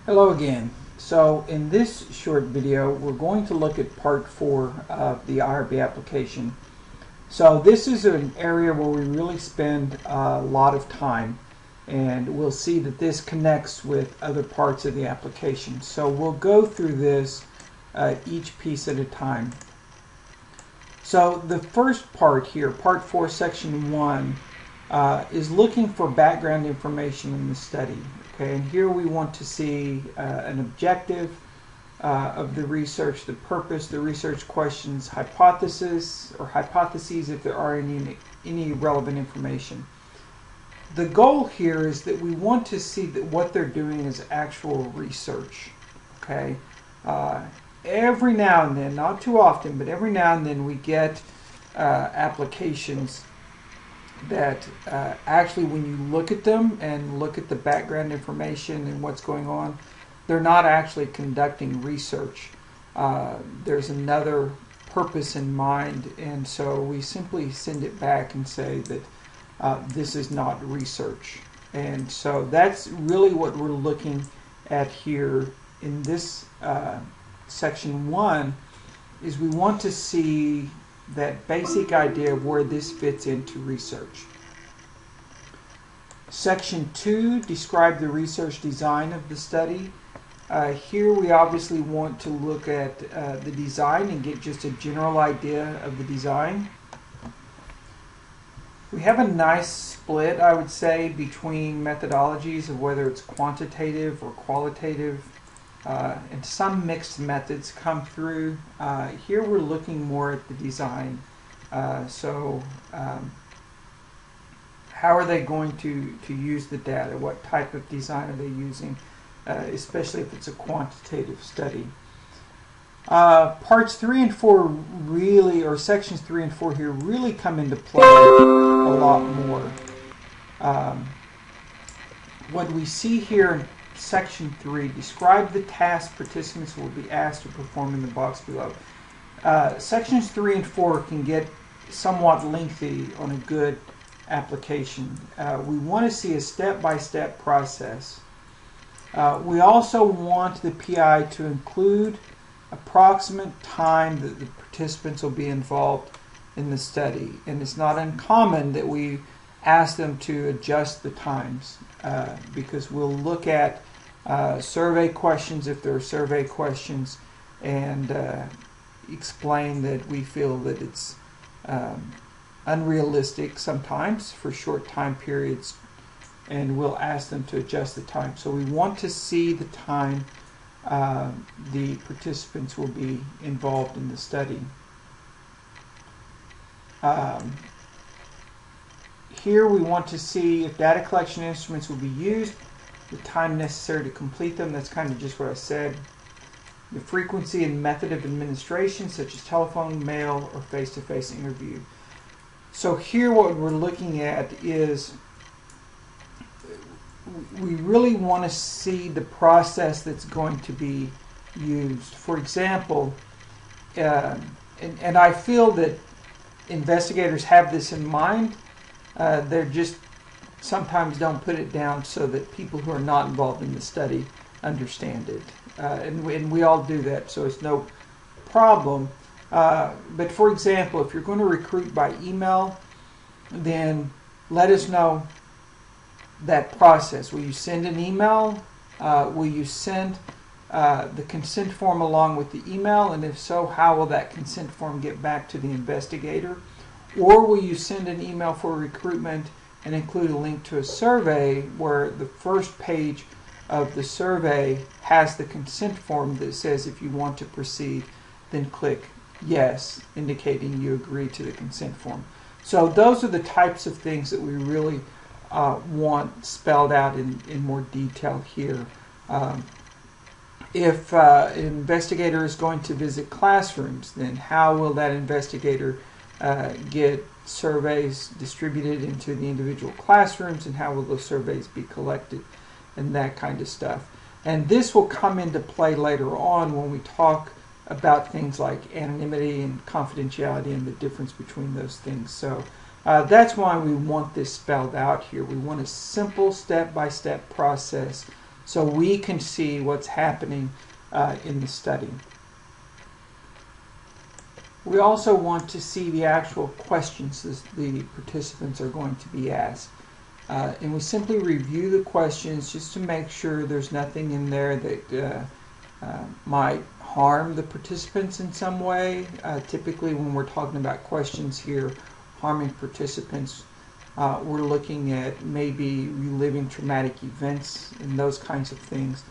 Hello again. So in this short video we're going to look at part 4 of the IRB application. So this is an area where we really spend a lot of time, and we'll see that this connects with other parts of the application. So we'll go through this each piece at a time. So the first part here, part 4 section 1, is looking for background information in the study. Okay, and here we want to see an objective of the research, the purpose, the research questions, hypothesis or hypotheses if there are any relevant information. The goal here is that we want to see that what they're doing is actual research. Okay, every now and then, not too often, but every now and then we get applications that actually, when you look at them and look at the background information and what's going on, they're not actually conducting research. There's another purpose in mind, and so we simply send it back and say that this is not research. And so that's really what we're looking at here in this section 1, is we want to see that basic idea of where this fits into research. Section 2, describe the research design of the study. Here we obviously want to look at the design and get just a general idea of the design. We have a nice split, I would say, between methodologies of whether it's quantitative or qualitative. And some mixed methods come through. Here we're looking more at the design. How are they going to use the data? What type of design are they using, especially if it's a quantitative study? Parts 3 and 4 really, or sections 3 and 4 here, really come into play a lot more. What we see here in Section 3, describe the task participants will be asked to perform in the box below. Sections 3 and 4 can get somewhat lengthy on a good application. We want to see a step-by-step process. We also want the PI to include approximate time that the participants will be involved in the study. And it's not uncommon that we ask them to adjust the times, because we'll look at survey questions if there are survey questions, and explain that we feel that it's unrealistic sometimes for short time periods, and we'll ask them to adjust the time. So we want to see the time the participants will be involved in the study. Here we want to see if data collection instruments will be used, the time necessary to complete them. That's kind of just what I said. The frequency and method of administration, such as telephone, mail, or face-to-face interview. So here what we're looking at is we really want to see the process that's going to be used. For example, and I feel that investigators have this in mind. They're just sometimes don't put it down so that people who are not involved in the study understand it. And we all do that, so it's no problem. But for example, if you're going to recruit by email, then let us know that process. Will you send an email? Will you send the consent form along with the email? And if so, how will that consent form get back to the investigator? Or will you send an email for recruitment and include a link to a survey where the first page of the survey has the consent form that says if you want to proceed, then click yes, indicating you agree to the consent form. So those are the types of things that we really want spelled out in more detail here. If an investigator is going to visit classrooms, then how will that investigator get surveys distributed into the individual classrooms, and how will those surveys be collected, and that kind of stuff. And this will come into play later on when we talk about things like anonymity and confidentiality and the difference between those things. So that's why we want this spelled out here. We want a simple step-by-step process so we can see what's happening in the study. We also want to see the actual questions that the participants are going to be asked. And we simply review the questions just to make sure there's nothing in there that might harm the participants in some way. Typically when we're talking about questions here harming participants, we're looking at maybe reliving traumatic events and those kinds of things.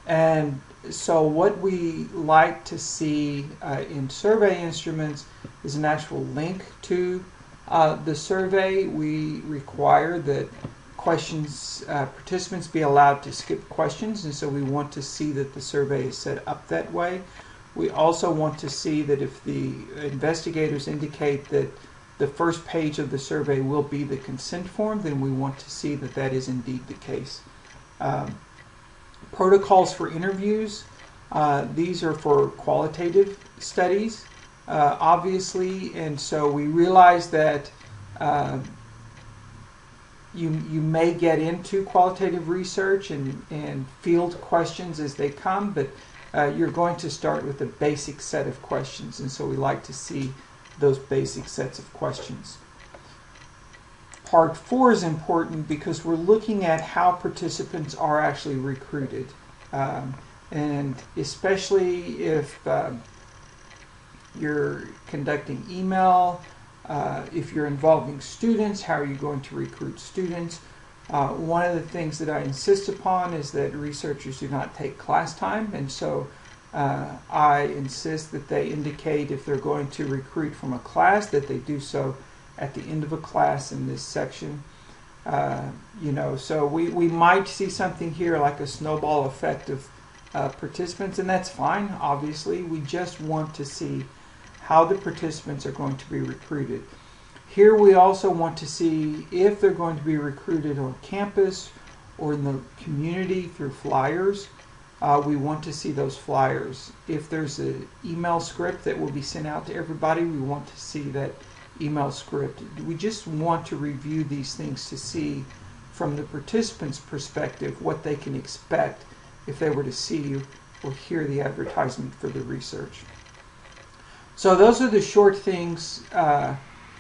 And so what we like to see in survey instruments is an actual link to the survey. We require that participants be allowed to skip questions, and so we want to see that the survey is set up that way. We also want to see that if the investigators indicate that the first page of the survey will be the consent form, then we want to see that that is indeed the case. Protocols for interviews. These are for qualitative studies, obviously, and so we realize that you may get into qualitative research and field questions as they come, but you're going to start with a basic set of questions, and so we like to see those basic sets of questions. Part 4 is important because we're looking at how participants are actually recruited. And especially if you're conducting email, if you're involving students, how are you going to recruit students? One of the things that I insist upon is that researchers do not take class time, and so I insist that they indicate if they're going to recruit from a class that they do so at the end of a class in this section. So we might see something here like a snowball effect of participants, and that's fine, obviously. We just want to see how the participants are going to be recruited. Here we also want to see if they're going to be recruited on campus or in the community through flyers. We want to see those flyers. If there's an email script that will be sent out to everybody, we want to see that email script. We just want to review these things to see from the participants' perspective what they can expect if they were to see or hear the advertisement for the research. So those are the short things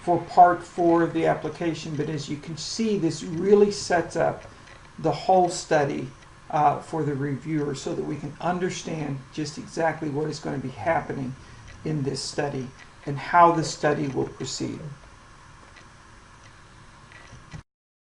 for part 4 of the application, but as you can see, this really sets up the whole study for the reviewer so that we can understand just exactly what is going to be happening in this study and how the study will proceed.